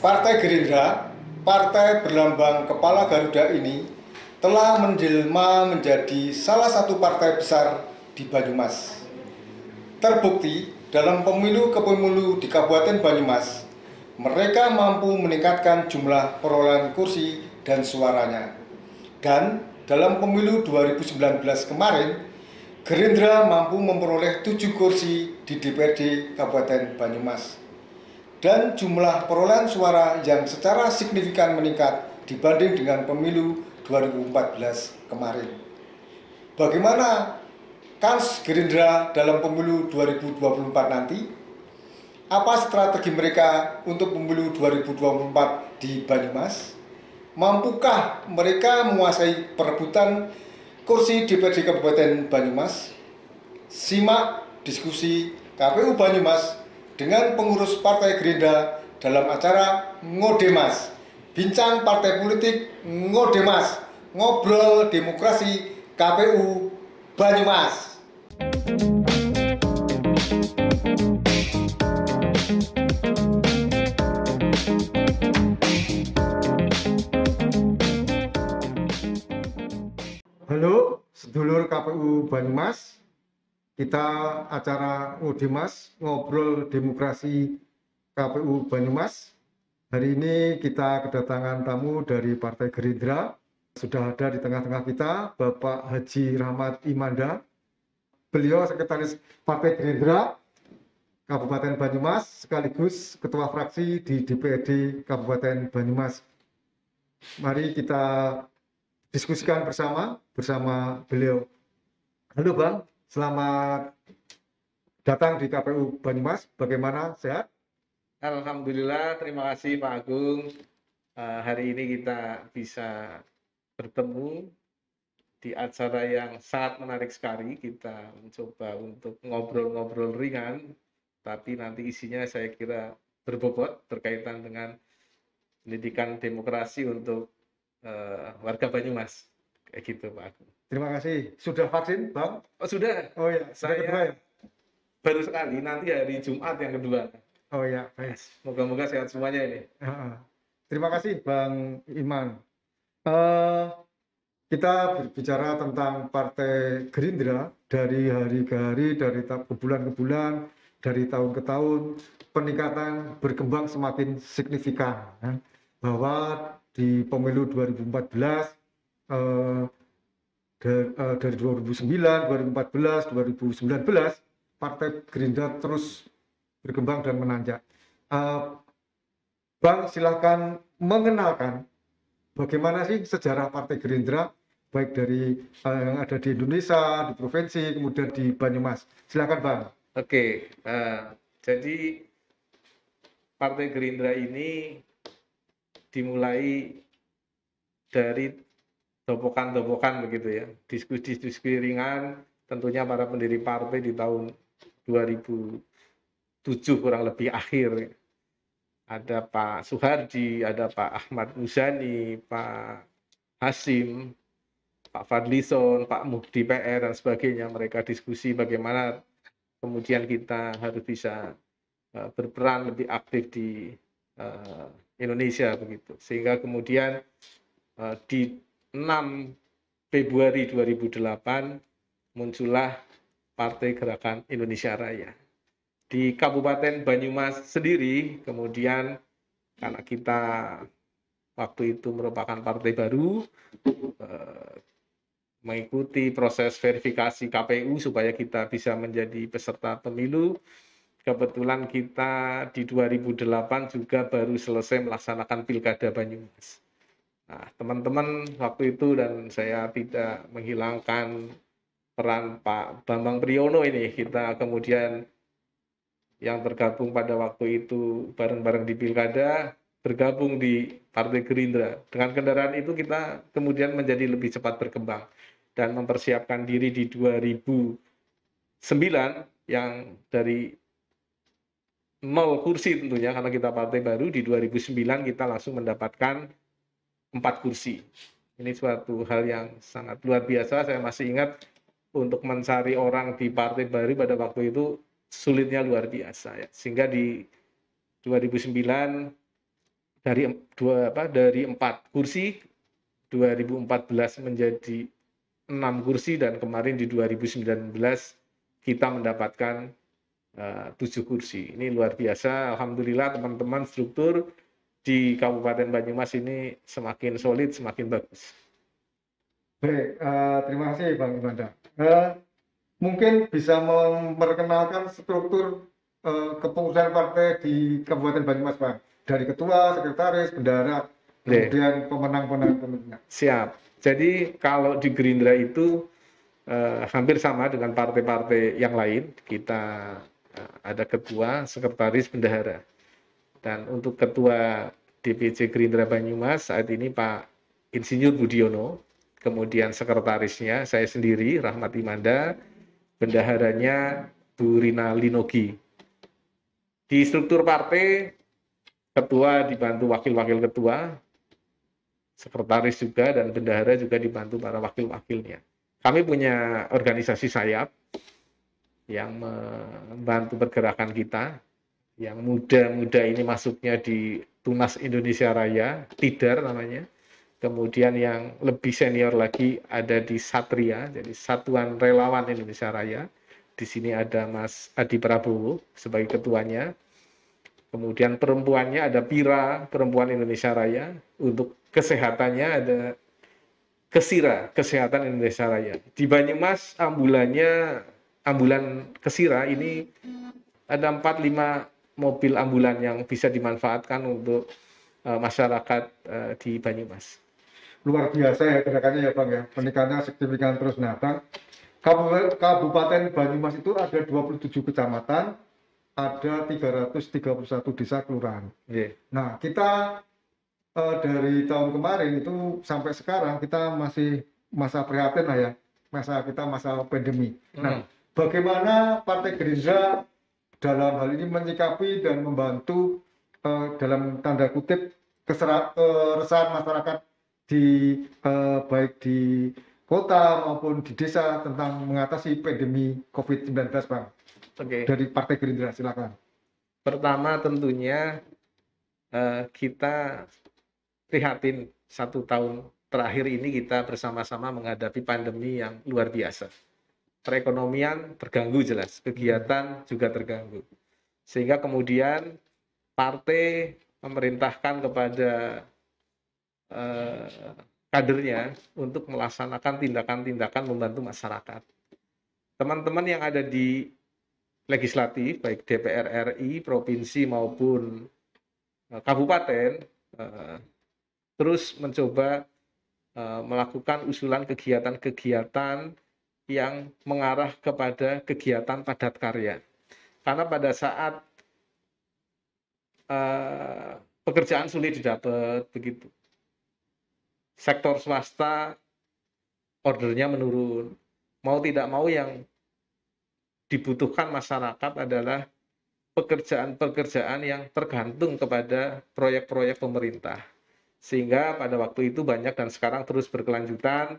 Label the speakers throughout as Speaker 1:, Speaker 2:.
Speaker 1: Partai Gerindra, partai berlambang kepala Garuda ini telah menjelma menjadi salah satu partai besar di Banyumas. Terbukti dalam pemilu ke pemilu di Kabupaten Banyumas, mereka mampu meningkatkan jumlah perolehan kursi dan suaranya. Dan dalam pemilu 2019 kemarin, Gerindra mampu memperoleh 7 kursi di DPRD Kabupaten Banyumas dan jumlah perolehan suara yang secara signifikan meningkat dibanding dengan pemilu 2014 kemarin. Bagaimana kans Gerindra dalam pemilu 2024 nanti? Apa strategi mereka untuk pemilu 2024 di Banyumas? Mampukah mereka menguasai perebutan kursi DPRD Kabupaten Banyumas? Simak diskusi KPU Banyumas dengan pengurus Partai Gerindra dalam acara Ngodemas. Bincang Partai Politik Ngodemas, ngobrol demokrasi KPU Banyumas. Halo, sedulur KPU Banyumas. Kita acara Ngodemas, ngobrol demokrasi KPU Banyumas. Hari ini kita kedatangan tamu dari Partai Gerindra. Sudah ada di tengah-tengah kita Bapak Haji Rahmat Imanda. Beliau sekretaris Partai Gerindra Kabupaten Banyumas sekaligus ketua fraksi di DPRD Kabupaten Banyumas. Mari kita diskusikan bersama beliau. Halo Bang, selamat datang di KPU Banyumas. Bagaimana, sehat?
Speaker 2: Alhamdulillah, terima kasih Pak Agung. Hari ini kita bisa bertemu di acara yang sangat menarik sekali. Kita mencoba untuk ngobrol-ngobrol ringan, tapi nanti isinya saya kira berbobot berkaitan dengan pendidikan demokrasi untuk warga Banyumas. Kayak gitu Pak Agung.
Speaker 1: Terima kasih. Sudah vaksin, Bang?
Speaker 2: Oh sudah?
Speaker 1: Oh ya,
Speaker 2: Saya
Speaker 1: kedua ya?
Speaker 2: baru sekali, nanti hari Jumat yang kedua.
Speaker 1: Oh ya, baik.
Speaker 2: Moga-moga sehat semuanya ini.
Speaker 1: Terima kasih Bang Iman. Kita berbicara tentang Partai Gerindra dari hari ke hari, dari bulan ke bulan, dari tahun ke tahun, peningkatan berkembang semakin signifikan. Bahwa di pemilu 2014, dari 2009, 2014, 2019, Partai Gerindra terus berkembang dan menanjak. Bang, silahkan mengenalkan bagaimana sih sejarah Partai Gerindra, baik dari yang ada di Indonesia, di provinsi, kemudian di Banyumas. Silahkan Bang.
Speaker 2: Oke, jadi Partai Gerindra ini dimulai dari topokan-topokan begitu ya, diskusi-diskusi ringan, tentunya para pendiri partai di tahun 2007 kurang lebih akhir. Ada Pak Soehardi, ada Pak Ahmad Muzani, Pak Hasim, Pak Fadlison, Pak Muhdi PR dan sebagainya. Mereka diskusi bagaimana kemudian kita harus bisa berperan lebih aktif di Indonesia begitu. Sehingga kemudian di 6 Februari 2008 muncullah Partai Gerakan Indonesia Raya. Di Kabupaten Banyumas sendiri kemudian karena kita waktu itu merupakan partai baru, mengikuti proses verifikasi KPU supaya kita bisa menjadi peserta pemilu. Kebetulan kita di 2008 juga baru selesai melaksanakan Pilkada Banyumas. Nah, teman-teman waktu itu dan saya tidak menghilangkan peran Pak Bambang Priyono ini, kita kemudian yang tergabung pada waktu itu bareng-bareng di Pilkada, bergabung di Partai Gerindra. Dengan kendaraan itu kita kemudian menjadi lebih cepat berkembang dan mempersiapkan diri di 2009 yang dari 0 kursi tentunya karena kita partai baru. Di 2009 kita langsung mendapatkan 4 kursi. Ini suatu hal yang sangat luar biasa. Saya masih ingat untuk mencari orang di partai baru pada waktu itu sulitnya luar biasa ya. Sehingga di 2009 dari 4 kursi 2014 menjadi 6 kursi, dan kemarin di 2019 kita mendapatkan 7 kursi. Ini luar biasa. Alhamdulillah teman-teman struktur di Kabupaten Banyumas ini semakin solid, semakin bagus.
Speaker 1: Baik, terima kasih Bang Imanda. Mungkin bisa memperkenalkan struktur kepengurusan partai di Kabupaten Banyumas, Bang. Dari ketua, sekretaris, bendahara, kemudian pemenang-pemenang.
Speaker 2: Siap. Jadi kalau di Gerindra itu hampir sama dengan partai-partai yang lain. Kita ada ketua, sekretaris, bendahara. Dan untuk ketua DPC Gerindra Banyumas saat ini Pak Insinyur Budiono, kemudian sekretarisnya saya sendiri, Rahmat Imanda, bendaharanya Bu Rina Linogi. Di struktur partai, ketua dibantu wakil-wakil ketua, sekretaris juga, dan bendahara juga dibantu para wakil-wakilnya. Kami punya organisasi sayap yang membantu pergerakan kita. Yang muda-muda ini masuknya di Tunas Indonesia Raya, TIDAR namanya. Kemudian yang lebih senior lagi ada di Satria, jadi Satuan Relawan Indonesia Raya. Di sini ada Mas Adi Prabowo sebagai ketuanya. Kemudian perempuannya ada Pira, Perempuan Indonesia Raya. Untuk kesehatannya ada Kesira, Kesehatan Indonesia Raya. Di Banyumas ambulan Kesira ini ada 4-5 mobil ambulan yang bisa dimanfaatkan untuk masyarakat di Banyumas.
Speaker 1: Luar biasa ya gerakannya ya Bang ya, peningkatannya signifikan terus. Nah Bang, Kabupaten Banyumas itu ada 27 kecamatan, ada 331 desa kelurahan.
Speaker 2: Yeah.
Speaker 1: Nah kita dari tahun kemarin itu sampai sekarang kita masih masa prihatin lah ya, masa pandemi. Nah bagaimana Partai Gerindra dalam hal ini menyikapi dan membantu dalam tanda kutip keresahan masyarakat di baik di kota maupun di desa tentang mengatasi pandemi COVID-19, Bang.
Speaker 2: Oke.
Speaker 1: Dari Partai Gerindra, silakan.
Speaker 2: Pertama tentunya kita prihatin 1 tahun terakhir ini kita bersama-sama menghadapi pandemi yang luar biasa. Perekonomian terganggu jelas, kegiatan juga terganggu. Sehingga kemudian partai memerintahkan kepada kadernya untuk melaksanakan tindakan-tindakan membantu masyarakat. Teman-teman yang ada di legislatif, baik DPR RI, provinsi maupun kabupaten, terus mencoba melakukan usulan kegiatan-kegiatan yang mengarah kepada kegiatan padat karya. Karena pada saat pekerjaan sulit didapat, begitu. Sektor swasta ordernya menurun. Mau tidak mau yang dibutuhkan masyarakat adalah pekerjaan-pekerjaan yang tergantung kepada proyek-proyek pemerintah. Sehingga pada waktu itu banyak dan sekarang terus berkelanjutan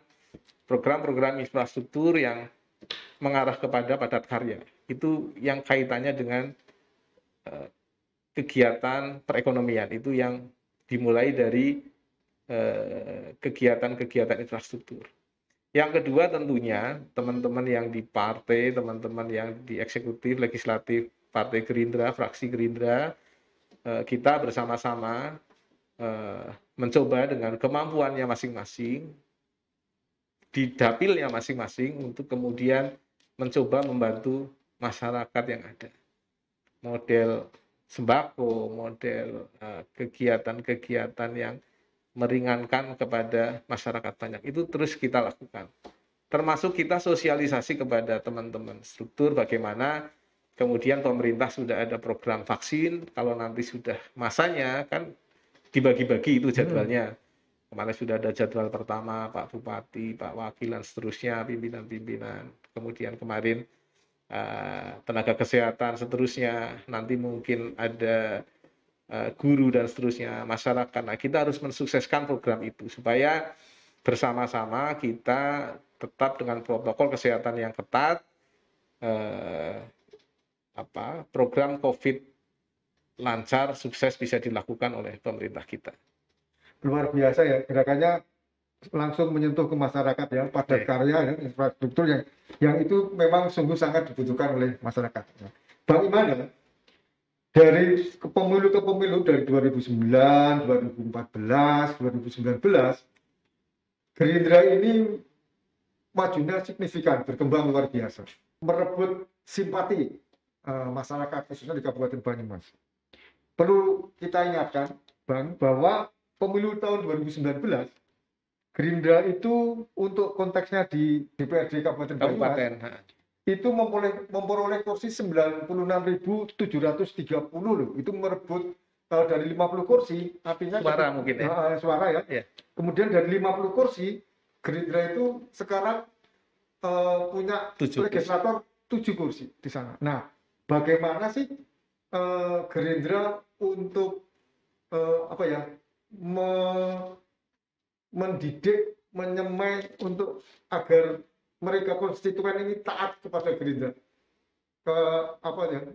Speaker 2: program-program infrastruktur yang mengarah kepada padat karya. Itu yang kaitannya dengan kegiatan perekonomian. Itu yang dimulai dari kegiatan-kegiatan infrastruktur. Yang kedua tentunya teman-teman yang di partai, teman-teman yang di eksekutif, legislatif Partai Gerindra, fraksi Gerindra, kita bersama-sama mencoba dengan kemampuannya masing-masing, di dapilnya masing-masing untuk kemudian mencoba membantu masyarakat yang ada. Model sembako, model kegiatan-kegiatan yang meringankan kepada masyarakat banyak. Itu terus kita lakukan. Termasuk kita sosialisasi kepada teman-teman struktur bagaimana kemudian pemerintah sudah ada program vaksin, kalau nanti sudah masanya kan dibagi-bagi itu jadwalnya. Kemarin sudah ada jadwal pertama Pak Bupati, Pak Wakil dan seterusnya, pimpinan-pimpinan. Kemudian kemarin tenaga kesehatan seterusnya, nanti mungkin ada guru dan seterusnya, masyarakat. Nah, kita harus mensukseskan program itu supaya bersama-sama kita tetap dengan protokol kesehatan yang ketat, program COVID lancar, sukses bisa dilakukan oleh pemerintah kita.
Speaker 1: Luar biasa ya, gerakannya langsung menyentuh ke masyarakat ya, padat karya ya, infrastruktur yang itu memang sungguh sangat dibutuhkan oleh masyarakat. Bang Imanda, dari pemilu ke pemilu dari 2009, 2014, 2019, Gerindra ini majunya signifikan, berkembang luar biasa, merebut simpati masyarakat khususnya di Kabupaten Banyumas. Perlu kita ingatkan, Bang, bahwa pemilu tahun 2019 Gerindra itu untuk konteksnya di DPRD Kabupaten Banyumas itu memperoleh kursi 96.730 loh. Itu merebut dari 50 kursi, artinya
Speaker 2: suara mungkin ya.
Speaker 1: Suara ya. Yeah. Kemudian dari 50 kursi, Gerindra itu sekarang punya legislator 7 kursi di sana. Nah, bagaimana sih Gerindra untuk mendidik, menyemai untuk agar mereka konstituen ini taat kepada Gerindra,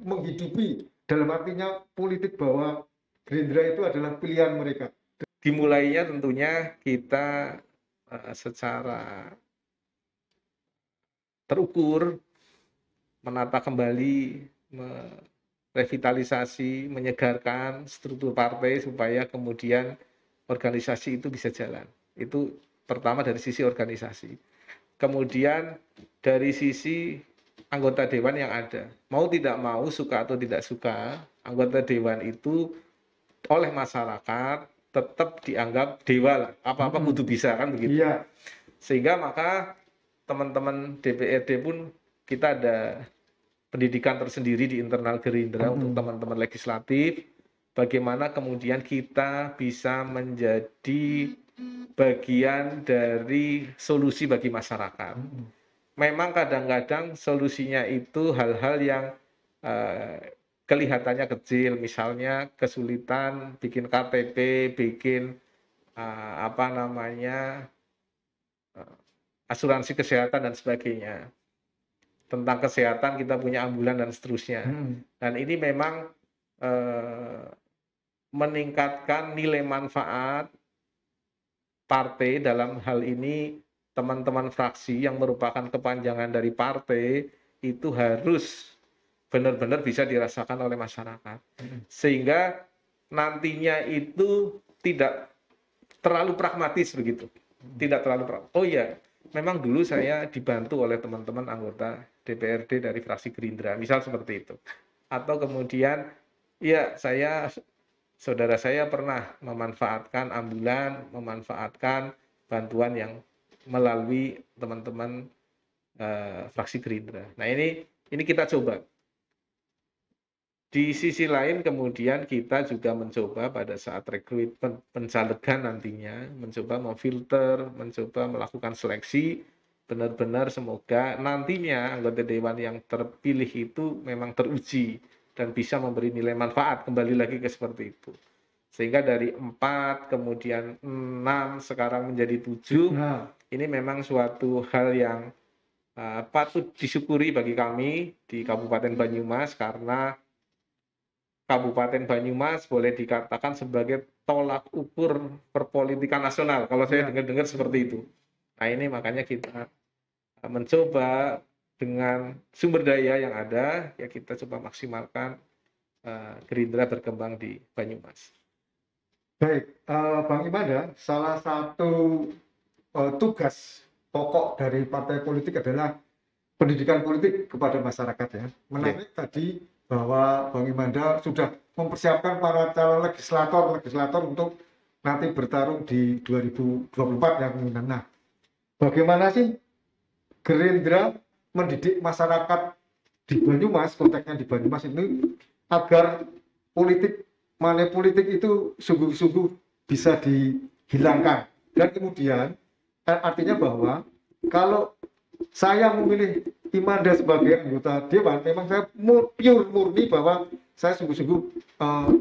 Speaker 1: menghidupi dalam artinya politik bahwa Gerindra itu adalah pilihan mereka.
Speaker 2: Dimulainya tentunya kita secara terukur menata kembali, merevitalisasi, menyegarkan struktur partai supaya kemudian organisasi itu bisa jalan. Itu pertama dari sisi organisasi. Kemudian dari sisi anggota dewan yang ada, mau tidak mau, suka atau tidak suka, anggota dewan itu oleh masyarakat tetap dianggap dewa lah, apa-apa kudu bisa kan begitu.
Speaker 1: Iya.
Speaker 2: Sehingga maka teman-teman DPRD pun kita ada pendidikan tersendiri di internal Gerindra untuk teman-teman legislatif, bagaimana kemudian kita bisa menjadi bagian dari solusi bagi masyarakat. Memang kadang-kadang solusinya itu hal-hal yang kelihatannya kecil, misalnya kesulitan bikin KTP, bikin asuransi kesehatan dan sebagainya. Tentang kesehatan kita punya ambulan dan seterusnya. Dan ini memang meningkatkan nilai manfaat partai, dalam hal ini teman-teman fraksi yang merupakan kepanjangan dari partai itu harus benar-benar bisa dirasakan oleh masyarakat. Sehingga nantinya itu tidak terlalu pragmatis begitu. Tidak terlalu pragmatis. Oh iya, memang dulu saya dibantu oleh teman-teman anggota DPRD dari fraksi Gerindra, misal seperti itu. Atau kemudian, ya saudara saya pernah memanfaatkan ambulan, memanfaatkan bantuan yang melalui teman-teman fraksi Gerindra. Nah ini kita coba. Di sisi lain kemudian kita juga mencoba pada saat rekrutmen pencalegan nantinya, mencoba memfilter, mencoba melakukan seleksi, benar-benar semoga nantinya anggota dewan yang terpilih itu memang teruji dan bisa memberi nilai manfaat, kembali lagi ke seperti itu. Sehingga dari 4, kemudian 6, sekarang menjadi 7, ini memang suatu hal yang patut disyukuri bagi kami di Kabupaten Banyumas, karena Kabupaten Banyumas boleh dikatakan sebagai tolak ukur perpolitikan nasional, kalau saya dengar-dengar seperti itu. Nah ini makanya kita mencoba dengan sumber daya yang ada, ya kita coba maksimalkan Gerindra berkembang di Banyumas.
Speaker 1: Baik, Bang Imanda, salah satu tugas pokok dari partai politik adalah pendidikan politik kepada masyarakat ya. Menarik tadi bahwa Bang Imanda sudah mempersiapkan para calon legislator untuk nanti bertarung di 2024 yang mendatang. Nah, bagaimana sih Gerindra mendidik masyarakat di Banyumas, konteksnya di Banyumas ini, agar money politik itu sungguh-sungguh bisa dihilangkan. Dan kemudian artinya bahwa kalau saya memilih Imanda sebagai anggota dewan, memang saya murni bahwa saya sungguh-sungguh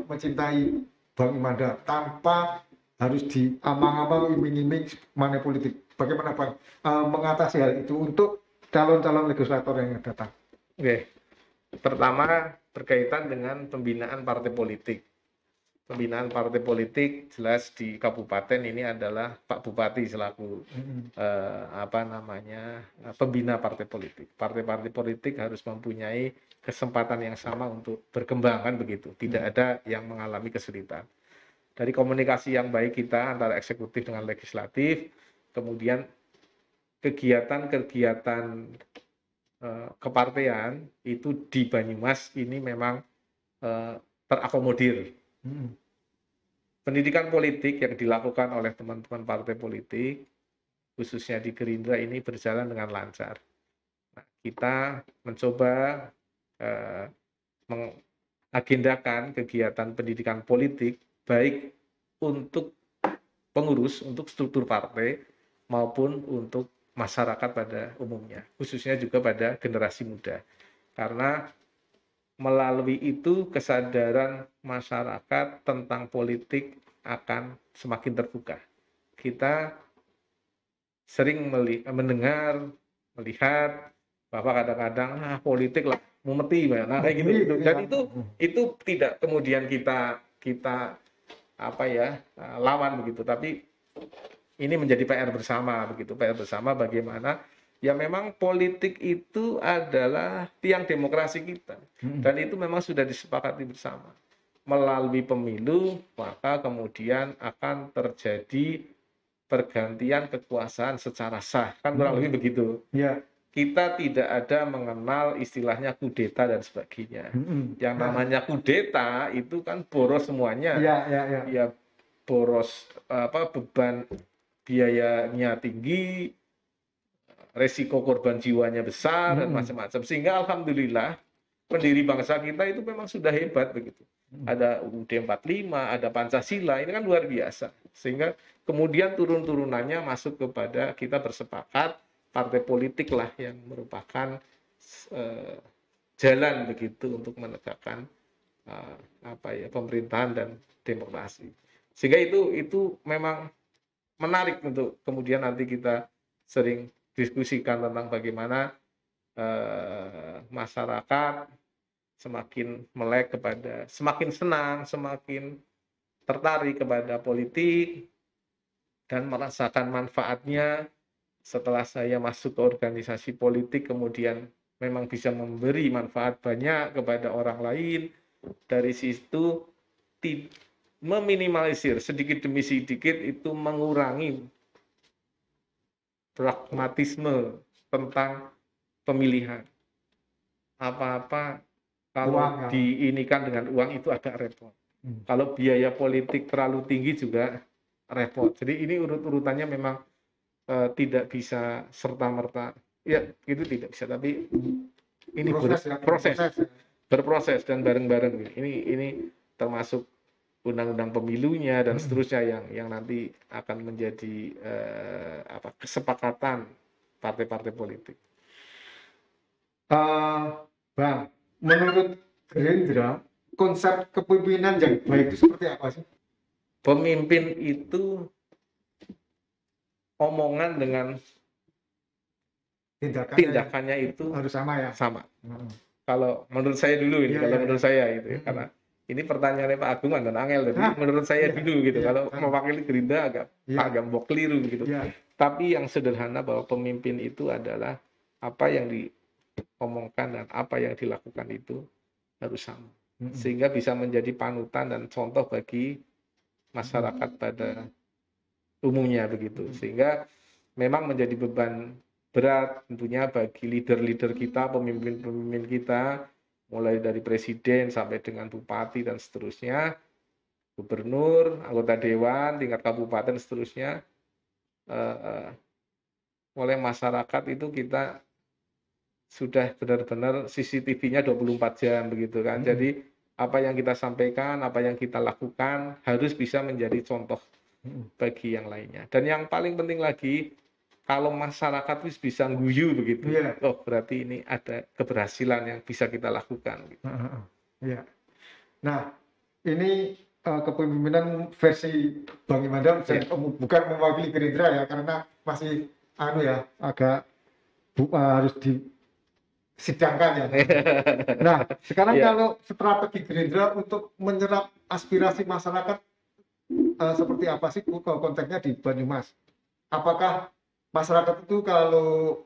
Speaker 1: mencintai Bang Imanda tanpa harus diamang-amang, iming-iming money politik. Bagaimana Bang mengatasi hal itu untuk calon-calon legislator yang datang?
Speaker 2: Oke. Pertama, berkaitan dengan pembinaan partai politik. Pembinaan partai politik jelas di kabupaten ini adalah Pak Bupati selaku pembina partai politik. Partai-partai politik harus mempunyai kesempatan yang sama untuk berkembang, kan begitu. Tidak ada yang mengalami kesulitan. Dari komunikasi yang baik kita antara eksekutif dengan legislatif, kemudian kegiatan-kegiatan kepartean itu di Banyumas ini memang terakomodir. Pendidikan politik yang dilakukan oleh teman-teman partai politik, khususnya di Gerindra ini berjalan dengan lancar. Nah, kita mencoba mengagendakan kegiatan pendidikan politik baik untuk pengurus, untuk struktur partai, maupun untuk masyarakat pada umumnya, khususnya juga pada generasi muda. Karena melalui itu kesadaran masyarakat tentang politik akan semakin terbuka. Kita sering melihat bahwa kadang-kadang politik lah memeti, nah kayak gitu. Dan itu tidak kemudian kita lawan begitu, tapi ini menjadi PR bersama begitu, PR bersama bagaimana ya memang politik itu adalah tiang demokrasi kita, dan itu memang sudah disepakati bersama. Melalui pemilu maka kemudian akan terjadi pergantian kekuasaan secara sah, kan kurang lebih begitu.
Speaker 1: Ya.
Speaker 2: Kita tidak ada mengenal istilahnya kudeta dan sebagainya. Yang namanya kudeta itu kan boros semuanya. Ya boros beban biayanya tinggi, resiko korban jiwanya besar dan macam-macam. Sehingga alhamdulillah pendiri bangsa kita itu memang sudah hebat begitu. Ada UUD 45, ada Pancasila, ini kan luar biasa. Sehingga kemudian turun-turunannya masuk kepada kita bersepakat partai politik lah yang merupakan jalan begitu untuk menegakkan pemerintahan dan demokrasi. Sehingga itu memang menarik untuk kemudian nanti kita sering diskusikan tentang bagaimana masyarakat semakin melek kepada, semakin senang, semakin tertarik kepada politik dan merasakan manfaatnya. Setelah saya masuk ke organisasi politik, kemudian memang bisa memberi manfaat banyak kepada orang lain. Dari situ meminimalisir sedikit demi sedikit itu mengurangi pragmatisme tentang pemilihan. Apa-apa kalau diinikan dengan uang itu agak repot. Kalau biaya politik terlalu tinggi juga repot. Jadi ini urut-urutannya memang tidak bisa serta-merta. Ya, itu tidak bisa, tapi ini berproses dan bareng-bareng. Ini termasuk undang-undang pemilunya dan seterusnya yang nanti akan menjadi kesepakatan partai-partai politik.
Speaker 1: Bang, menurut Gerindra, konsep kepemimpinan yang baik itu seperti apa sih?
Speaker 2: Pemimpin itu omongan dengan tindakannya itu
Speaker 1: harus sama ya.
Speaker 2: Sama. Kalau menurut saya dulu ini, menurut saya gitu ya, karena ini pertanyaannya Pak Agung dan Angel, tapi menurut saya dulu gitu. Kalau mewakili Gerindra agak mbok keliru gitu. Tapi yang sederhana bahwa pemimpin itu adalah apa yang diomongkan dan apa yang dilakukan itu harus sama. Sehingga bisa menjadi panutan dan contoh bagi masyarakat pada umumnya begitu. Sehingga memang menjadi beban berat tentunya bagi leader-leader kita, pemimpin-pemimpin kita, mulai dari presiden sampai dengan bupati dan seterusnya, gubernur, anggota dewan, tingkat kabupaten seterusnya, oleh masyarakat itu kita sudah benar-benar CCTV-nya 24 jam begitu kan. Jadi apa yang kita sampaikan, apa yang kita lakukan harus bisa menjadi contoh bagi yang lainnya. Dan yang paling penting lagi, kalau masyarakat bisa guyu begitu, oh berarti ini ada keberhasilan yang bisa kita lakukan. Gitu.
Speaker 1: Nah, ini kepemimpinan versi Bang Imandang, bukan mewakili Gerindra ya, karena masih agak harus sidangkan ya. Nah, sekarang
Speaker 2: Ya,
Speaker 1: kalau strategi Gerindra untuk menyerap aspirasi masyarakat seperti apa sih konteksnya di Banyumas? Apakah masyarakat itu kalau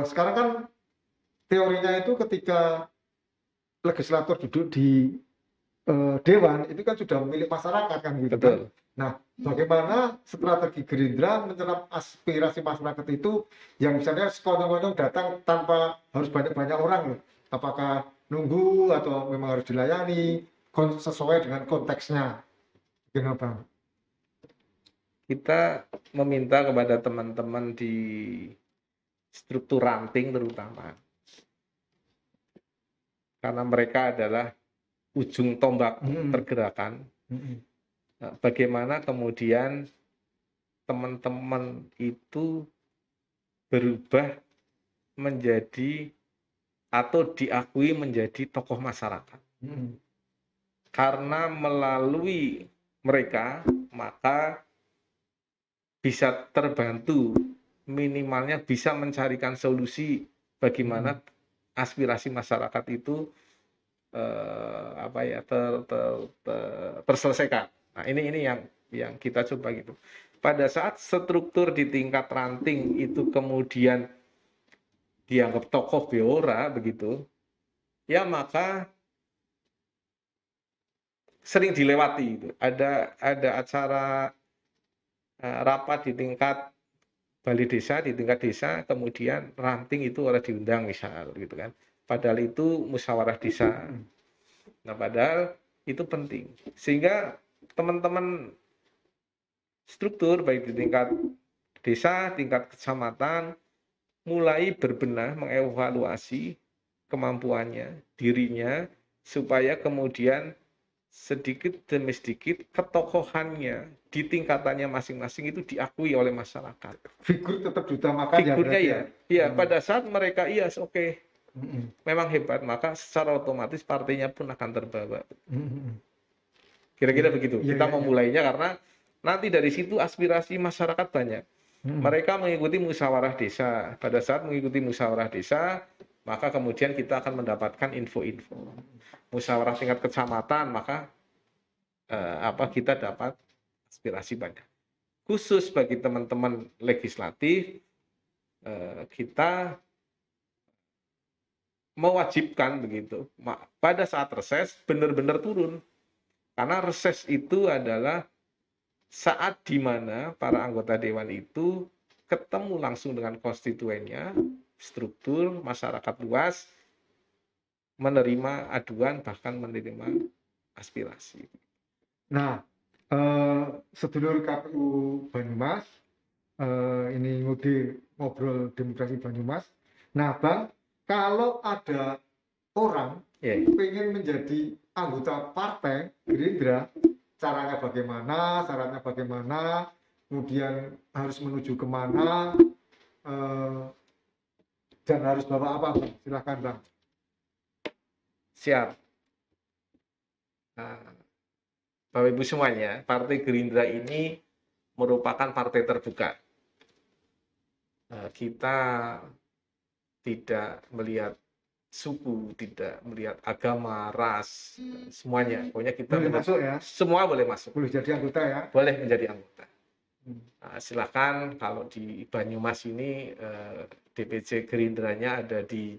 Speaker 1: sekarang kan teorinya itu ketika legislator duduk di dewan itu kan sudah milik masyarakat kan gitu kan.
Speaker 2: betul.
Speaker 1: Nah, bagaimana strategi Gerindra menyerap aspirasi masyarakat itu yang misalnya sekonyong-konyong datang tanpa harus banyak-banyak orang loh. Apakah nunggu atau memang harus dilayani sesuai dengan konteksnya. Kenapa?
Speaker 2: Kita meminta kepada teman-teman di struktur ranting terutama, karena mereka adalah ujung tombak pergerakan. Bagaimana kemudian teman-teman itu berubah menjadi atau diakui menjadi tokoh masyarakat. Karena melalui mereka, maka bisa terbantu, minimalnya bisa mencarikan solusi bagaimana aspirasi masyarakat itu terselesaikan. Nah, ini yang kita coba gitu. Pada saat struktur di tingkat ranting itu kemudian dianggap tokoh beora begitu, ya maka sering dilewati itu. Ada acara rapat di tingkat balai desa, di tingkat desa, kemudian ranting itu orang diundang misal gitu kan. Padahal itu musyawarah desa. Nah, padahal itu penting. Sehingga teman-teman struktur baik di tingkat desa, tingkat kecamatan mulai berbenah mengevaluasi kemampuannya, dirinya, supaya kemudian sedikit demi sedikit ketokohannya di tingkatannya masing-masing itu diakui oleh masyarakat.
Speaker 1: Figur tetap diutamakan ya
Speaker 2: Figurnya
Speaker 1: berarti
Speaker 2: ya. Ya, pada saat mereka iya oke, memang hebat, maka secara otomatis partainya pun akan terbawa. Kira-kira begitu. Kita memulainya karena nanti dari situ aspirasi masyarakat banyak. Mereka mengikuti musyawarah desa. Pada saat mengikuti musyawarah desa, maka kemudian kita akan mendapatkan info-info. Musyawarah tingkat kecamatan, maka kita dapat aspirasi banyak. Khusus bagi teman-teman legislatif, kita mewajibkan begitu. Pada saat reses benar-benar turun. Karena reses itu adalah saat di mana para anggota dewan itu ketemu langsung dengan konstituennya, struktur masyarakat luas, menerima aduan bahkan menerima aspirasi.
Speaker 1: Nah, sedulur KPU Banyumas, ini ngudi ngobrol demokrasi Banyumas. Nah, Bang, kalau ada orang pengen menjadi anggota partai Gerindra, caranya bagaimana, syaratnya bagaimana, kemudian harus menuju kemana, dan harus bawa apa, Bang? Silakan, Bang.
Speaker 2: Siap. Bapak Ibu semuanya, Partai Gerindra ini merupakan partai terbuka. Kita tidak melihat suku, tidak melihat agama, ras, semuanya. Pokoknya kita
Speaker 1: boleh masuk ya?
Speaker 2: Semua boleh masuk.
Speaker 1: Boleh jadi anggota ya?
Speaker 2: Boleh menjadi anggota. Silakan, kalau di Banyumas ini DPC Gerindranya ada di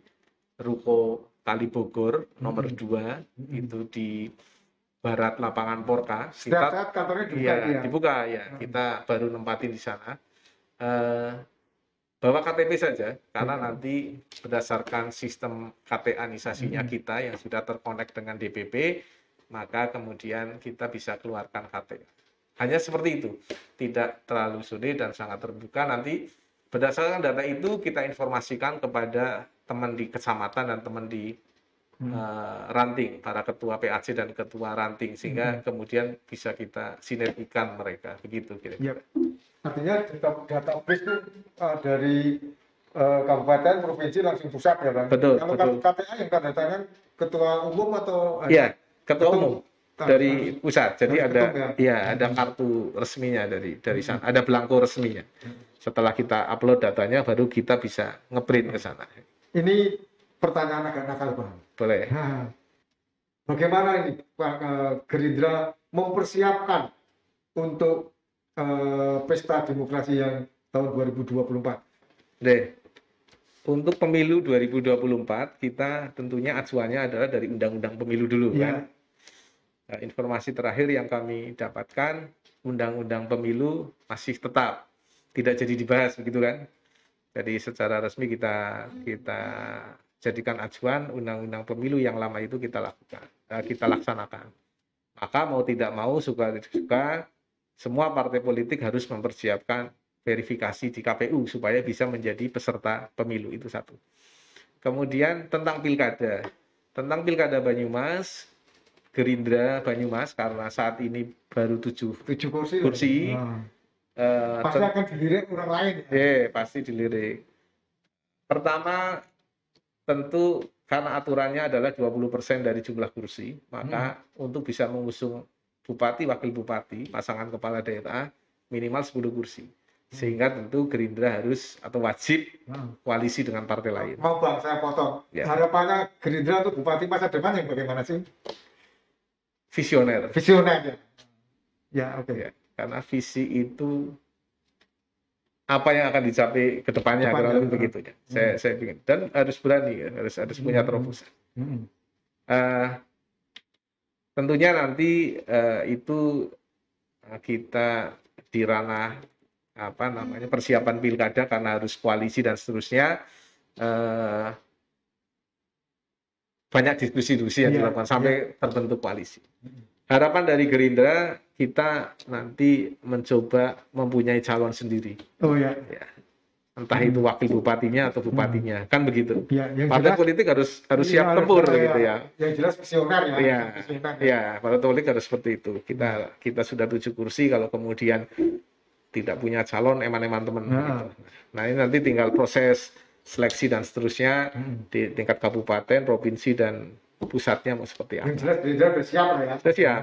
Speaker 2: Ruko Kalibogor nomor 2, itu di barat lapangan Porka.
Speaker 1: Setiap saat kantornya dibuka ya?
Speaker 2: Dibuka ya. Kita baru nempatin di sana. Bawa KTP saja, karena nanti berdasarkan sistem KTA-nisasinya kita yang sudah terkonek dengan DPP, maka kemudian kita bisa keluarkan KTA. Hanya seperti itu, tidak terlalu sulit dan sangat terbuka. Nanti berdasarkan data itu kita informasikan kepada teman di kecamatan dan teman di ranting, para ketua PAC dan ketua ranting, sehingga kemudian bisa kita sinergikan mereka, begitu kira-kira.
Speaker 1: Artinya database itu dari kabupaten, provinsi langsung pusat ya, Bang?
Speaker 2: Betul.
Speaker 1: Kalau KTA yang tanda tangan ketua umum atau?
Speaker 2: Iya, ketua umum dari pusat. Jadi ada kartu resminya dari sana, ada belangko resminya. Setelah kita upload datanya, baru kita bisa ngeprint ke sana.
Speaker 1: Ini pertanyaan agak nakal, Bang.
Speaker 2: Boleh.
Speaker 1: Nah, bagaimana ini Pak Gerindra mempersiapkan untuk pesta demokrasi yang tahun 2024?
Speaker 2: Deh. Untuk pemilu 2024 kita tentunya acuannya adalah dari Undang-Undang Pemilu dulu kan.
Speaker 1: Ya,
Speaker 2: Nah, informasi terakhir yang kami dapatkan, Undang-Undang Pemilu masih tetap tidak jadi dibahas begitu kan. Jadi secara resmi kita jadikan acuan Undang-Undang Pemilu yang lama itu kita laksanakan. Maka mau tidak mau, suka tidak suka, semua partai politik harus mempersiapkan verifikasi di KPU supaya bisa menjadi peserta pemilu, itu satu. Kemudian tentang pilkada. Tentang pilkada Banyumas, Gerindra Banyumas karena saat ini baru 7
Speaker 1: 7 kursi.
Speaker 2: kursi.
Speaker 1: Nah, pasti akan dilirik orang lain.
Speaker 2: Pasti dilirik. Pertama, tentu karena aturannya adalah 20% dari jumlah kursi, maka untuk bisa mengusung bupati, wakil bupati, pasangan kepala daerah minimal 10 kursi. Sehingga tentu Gerindra harus atau wajib koalisi dengan partai lain.
Speaker 1: Mau Bang, saya potong.
Speaker 2: Ya.
Speaker 1: Harapannya Gerindra untuk bupati masa depan yang bagaimana sih?
Speaker 2: Visioner.
Speaker 1: Visioner. Ya, oke.
Speaker 2: Ya, karena visi itu apa yang akan dicapai ke depannya, kurang lebih begitu ya. Saya pikir, dan harus berani ya, harus punya terobosan. Tentunya nanti itu kita di ranah persiapan pilkada karena harus koalisi dan seterusnya, banyak diskusi-diskusi yang dilakukan sampai terbentuk koalisi. Harapan dari Gerindra, kita nanti mencoba mempunyai calon sendiri.
Speaker 1: Oh ya.
Speaker 2: Entah itu wakil bupatinya atau bupatinya, kan begitu.
Speaker 1: Ya,
Speaker 2: partai politik harus siap tempur gitu ya.
Speaker 1: Yang jelas visioner ya.
Speaker 2: Iya, partai politik harus seperti itu. Kita sudah 7 kursi, kalau kemudian tidak punya calon, eman-eman teman. Gitu. Nah, ini nanti tinggal proses seleksi dan seterusnya di tingkat kabupaten, provinsi, dan pusatnya mau seperti apa.
Speaker 1: Yang jelas Gerindra sudah siap ya.
Speaker 2: Sudah siap.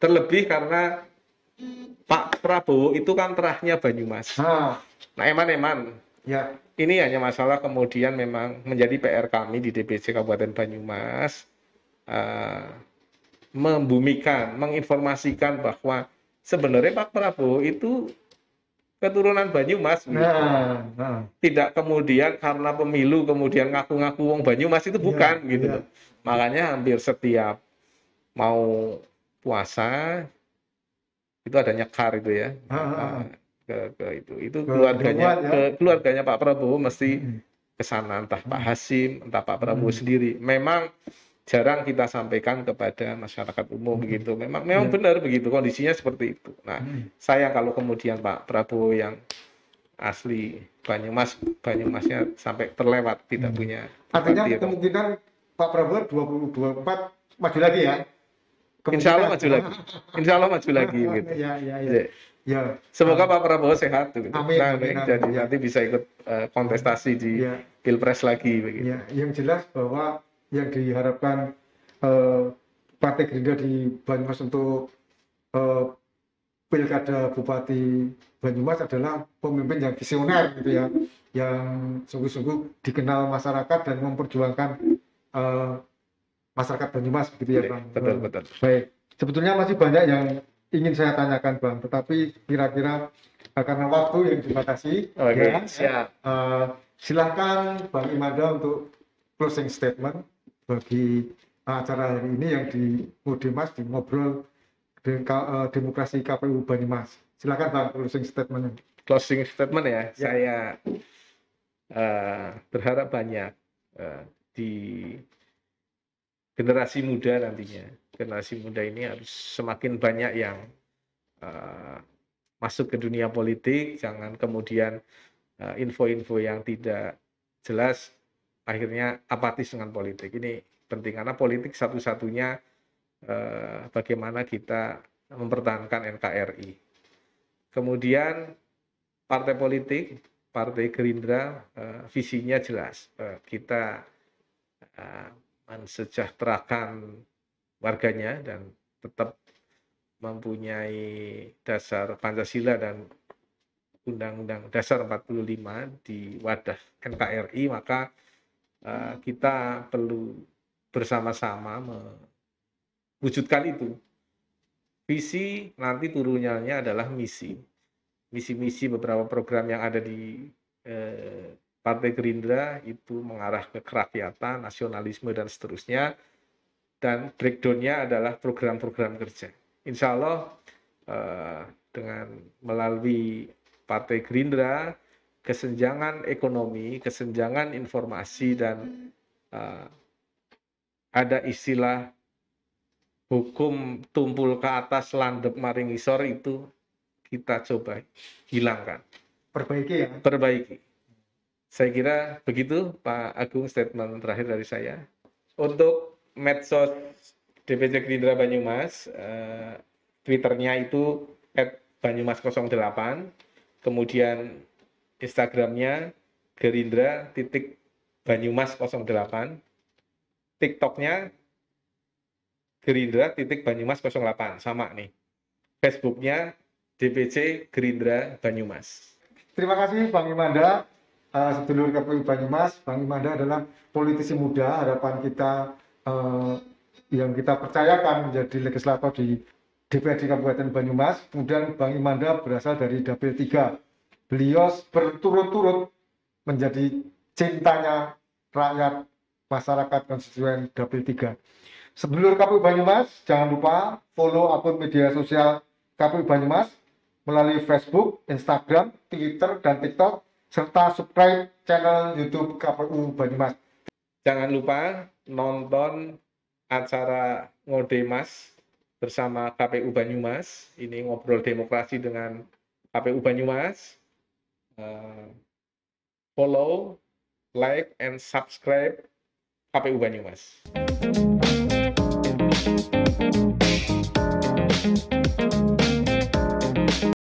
Speaker 2: Terlebih karena Pak Prabowo itu kan terahnya Banyumas. Nah, eman-eman.
Speaker 1: Ya.
Speaker 2: Ini hanya masalah kemudian memang menjadi PR kami di DPC Kabupaten Banyumas, membumikan, menginformasikan bahwa sebenarnya Pak Prabowo itu keturunan Banyumas. Tidak kemudian karena pemilu kemudian ngaku-ngaku wong Banyumas, itu bukan gitu. Makanya hampir setiap mau puasa itu ada nyekar itu ya. Itu keluarganya Pak Prabowo mesti ke sana, entah Pak Hasim, entah Pak Prabowo sendiri. Memang jarang kita sampaikan kepada masyarakat umum begitu. Memang benar begitu, kondisinya seperti itu. Nah, sayang kalau kemudian Pak Prabowo yang asli Banyumasnya sampai terlewat, tidak punya.
Speaker 1: Artinya kemungkinan Pak Prabowo 2024 maju lagi ya?
Speaker 2: Insya Allah maju lagi. Insya Allah maju lagi gitu.
Speaker 1: Ya.
Speaker 2: Semoga Pak Prabowo sehat gitu.
Speaker 1: Amin.
Speaker 2: Jadi nanti bisa ikut kontestasi di Pilpres lagi begitu.
Speaker 1: Ya, yang jelas bahwa yang diharapkan Partai Gerindra di Banyumas untuk pilkada Bupati Banyumas adalah pemimpin yang visioner gitu ya, yang sungguh-sungguh dikenal masyarakat dan memperjuangkan masyarakat Banyumas begitu ya Bang.
Speaker 2: Betul.
Speaker 1: Baik, sebetulnya masih banyak yang ingin saya tanyakan Bang, tetapi kira-kira karena waktu yang dibatasi,
Speaker 2: siap.
Speaker 1: Silakan Bang Imada untuk closing statement bagi acara hari ini yang di Mudemas, di ngobrol demokrasi KPU Banyumas. Silakan Bang, closing statement.
Speaker 2: Closing statement ya. Saya berharap banyak di generasi muda nantinya. Generasi muda ini harus semakin banyak yang masuk ke dunia politik, jangan kemudian info-info yang tidak jelas akhirnya apatis dengan politik. Ini penting karena politik satu-satunya bagaimana kita mempertahankan NKRI. Kemudian partai politik, Partai Gerindra, visinya jelas. Kita mensejahterakan warganya dan tetap mempunyai dasar Pancasila dan Undang-Undang Dasar 45 di wadah NKRI, maka kita perlu bersama-sama mewujudkan itu. Visi nanti turunannya adalah misi. Misi-misi beberapa program yang ada di Partai Gerindra itu mengarah ke kerakyatan, nasionalisme, dan seterusnya. Dan breakdown-nya adalah program-program kerja. Insya Allah dengan melalui Partai Gerindra, kesenjangan ekonomi, kesenjangan informasi, dan ada istilah hukum tumpul ke atas landep maring isor itu kita coba hilangkan. Perbaiki. Saya kira begitu Pak Agung statement terakhir dari saya. Untuk medsos DPC Gerindra Banyumas, Twitternya itu @banyumas08, kemudian Instagramnya gerindra.banyumas08, TikToknya gerindra.banyumas08, sama nih. Facebooknya DPC Gerindra Banyumas.
Speaker 1: Terima kasih Bang Imanda, sedulur KPU Banyumas. Bang Imanda adalah politisi muda, harapan kita yang kita percayakan menjadi legislator di DPRD Kabupaten Banyumas. Kemudian Bang Imanda berasal dari Dapil 3. Beliau berturut-turut menjadi cintanya rakyat masyarakat konstituen Dapil 3. Sedulur KPU Banyumas, jangan lupa follow akun media sosial KPU Banyumas melalui Facebook, Instagram, Twitter, dan TikTok, serta subscribe channel YouTube KPU Banyumas.
Speaker 2: Jangan lupa nonton acara Ngode Mas bersama KPU Banyumas. Ini ngobrol demokrasi dengan KPU Banyumas. Follow, like, and subscribe KPU Banyumas.